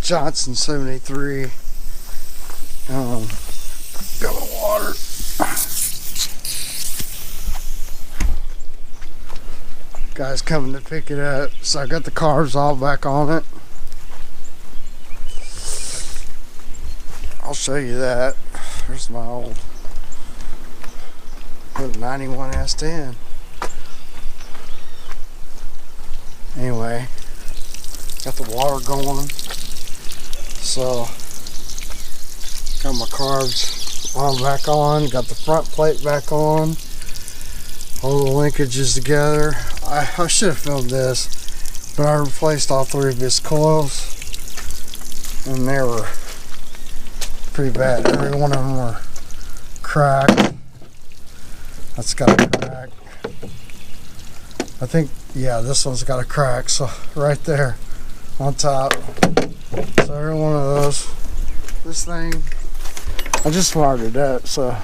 Johnson 73. Got the water. Guy's coming to pick it up, so I got the carbs all back on it. I'll show you that. There's my old 91 S10. Anyway, got the water going, so got my carbs on back on, got the front plate back on, all the linkages together. I should have filmed this, but I replaced all 3 of his coils, and they were pretty bad. Every one of them were cracked. That's got a crack. I think, yeah, this one's got a crack, so right there on top. So every one of those. This thing, I just fired it up, so.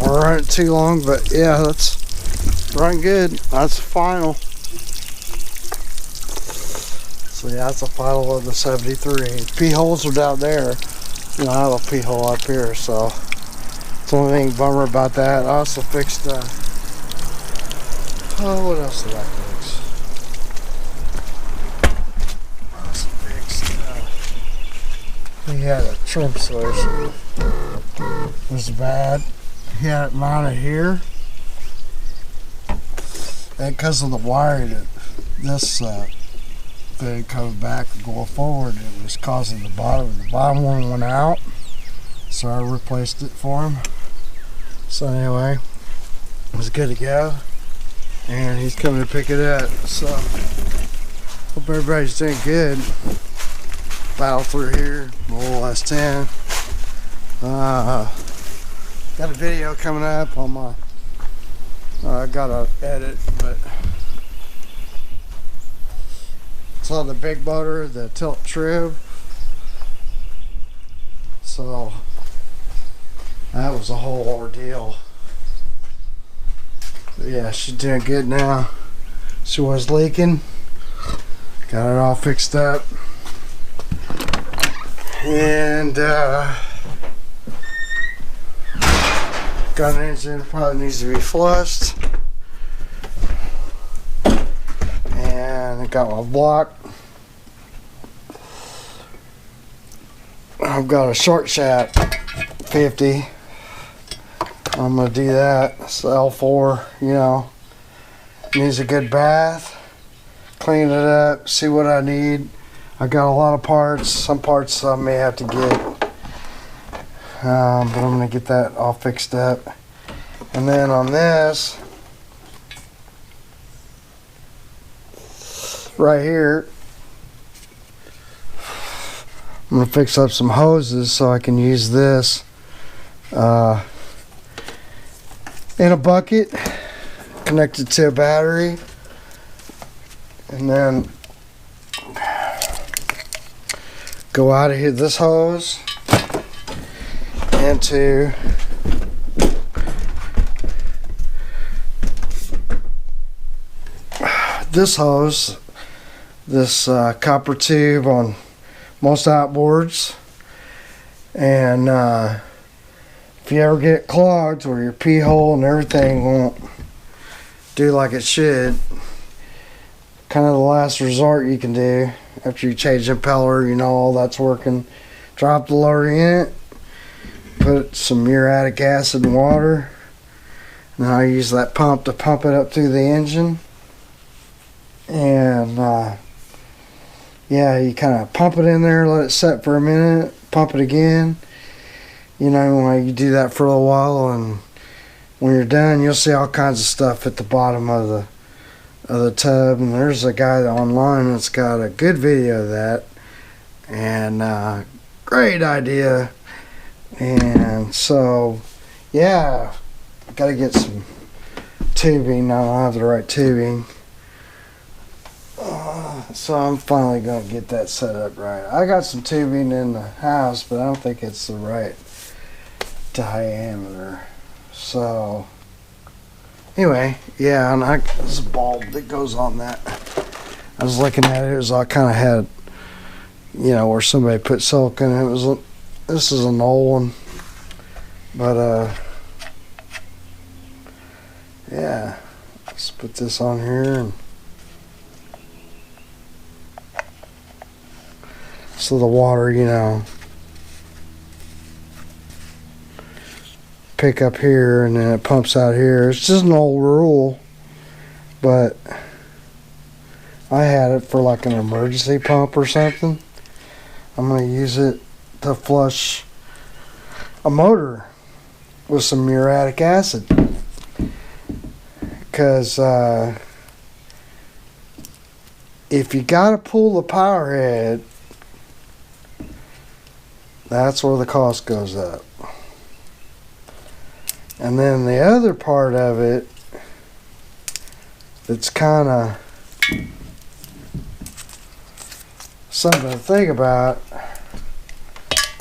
Run it too long, but yeah, that's run good. That's the final. So yeah, that's the final of the 73. P holes are down there. You know, I have a P hole up here, so it's the only thing bummer about that. I also fixed oh, what else did I fix? I also fixed he had a trim solution. It was bad. He had it mounted here, and because of the wiring that this thing comes back and going forward, it was causing the bottom one went out, so I replaced it for him. So anyway, it was good to go, and he's coming to pick it up, so hope everybody's doing good. Battle through here, my little S10. Got a video coming up on my, I gotta edit, but it's on the big motor, the tilt trib. So that was a whole ordeal. But yeah, she's doing good now. She was leaking. Got it all fixed up. And got an engine, probably needs to be flushed. And I got my block. I've got a short shaft 50. I'm gonna do that. It's L4, you know. Needs a good bath. Clean it up, see what I need. I got a lot of parts. Some parts I may have to get. But I'm going to get that all fixed up. And then on this, right here, I'm going to fix up some hoses so I can use this in a bucket, connected to a battery. And then go out of here, this hose, into this hose, this copper tube on most outboards. And if you ever get clogged or your pee hole and everything won't do like it should, kind of the last resort you can do after you change the impeller, you know all that's working, drop the lower unit, put some muriatic acid and water, Then I use that pump to pump it up through the engine. And yeah, you kind of pump it in there, let it set for a minute, pump it again. You know, when you do that for a little while, and when you're done, you'll see all kinds of stuff at the bottom of the tub. And there's a guy online that's got a good video of that, and great idea. And so, yeah, got to get some tubing. I don't have the right tubing. So I'm finally going to get that set up right. I got some tubing in the house, but I don't think it's the right diameter. So anyway, yeah, and there's a bulb that goes on that. I was looking at it. It was all kind of had, you know, where somebody put silicone in it. This is an old one, but yeah, let's put this on here. And so the water, you know, pick up here and then it pumps out here. It's just an old rule, but I had it for like an emergency pump or something. I'm going to use it to flush a motor with some muriatic acid, because if you got to pull the power head, that's where the cost goes up. And then the other part of it that's kind of something to think about.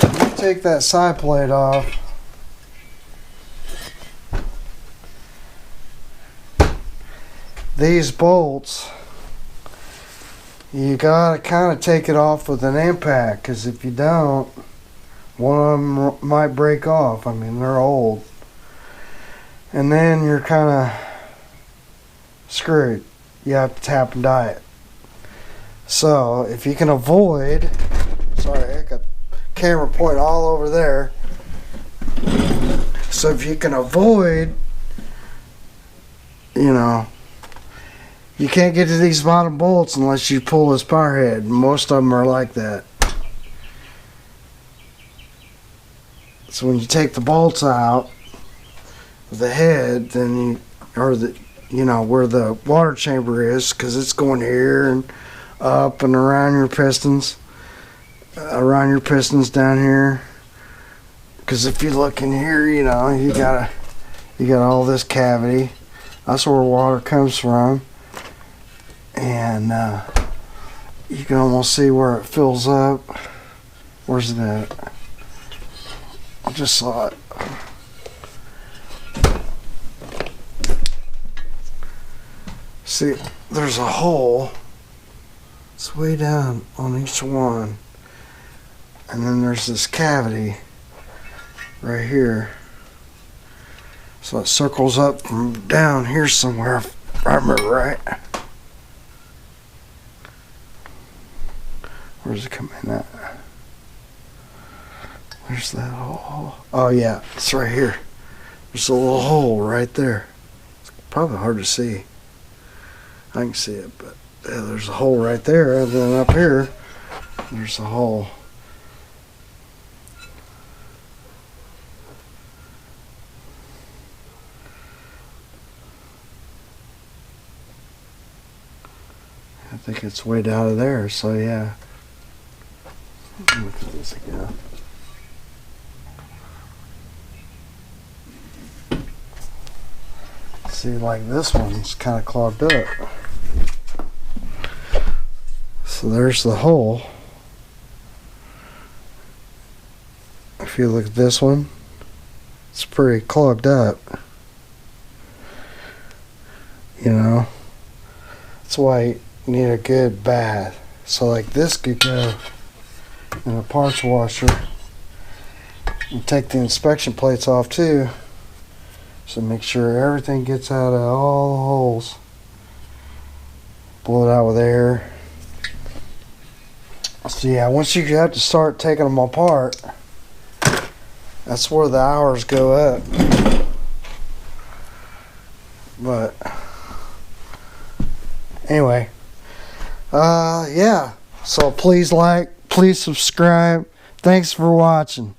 You take that side plate off, these bolts, you gotta kind of take it off with an impact, because if you don't, one of them might break off. I mean, they're old. And then you're kind of screwed. You have to tap and die it. So if you can avoid, sorry, I got camera point all over there. So if you can avoid, you know, you can't get to these bottom bolts unless you pull this power head. Most of them are like that. So when you take the bolts out of the head, then you, or the, you know, where the water chamber is, because it's going here and up and around your pistons, down here. Because if you look in here, you know, you got all this cavity. That's where water comes from, and you can almost see where it fills up. Where's it at? I just saw it. See, there's a hole. It's way down on each one. And then there's this cavity right here. So it circles up from down here somewhere, if I remember right. Where's it coming at? Where's that hole? Oh yeah, it's right here. There's a little hole right there. It's probably hard to see. I can see it, but yeah, there's a hole right there, and then up here, there's a hole. I think it's way down to there, so yeah. Look at this again. See, like this one's kind of clogged up. So there's the hole. If you look at this one, it's pretty clogged up. You know, that's why you need a good bath. So like this could go in a parts washer, and take the inspection plates off too. So make sure everything gets out of all the holes. Blow it out with air. So yeah, once you have to start taking them apart, that's where the hours go up. But anyway, yeah. So please like, please subscribe. Thanks for watching.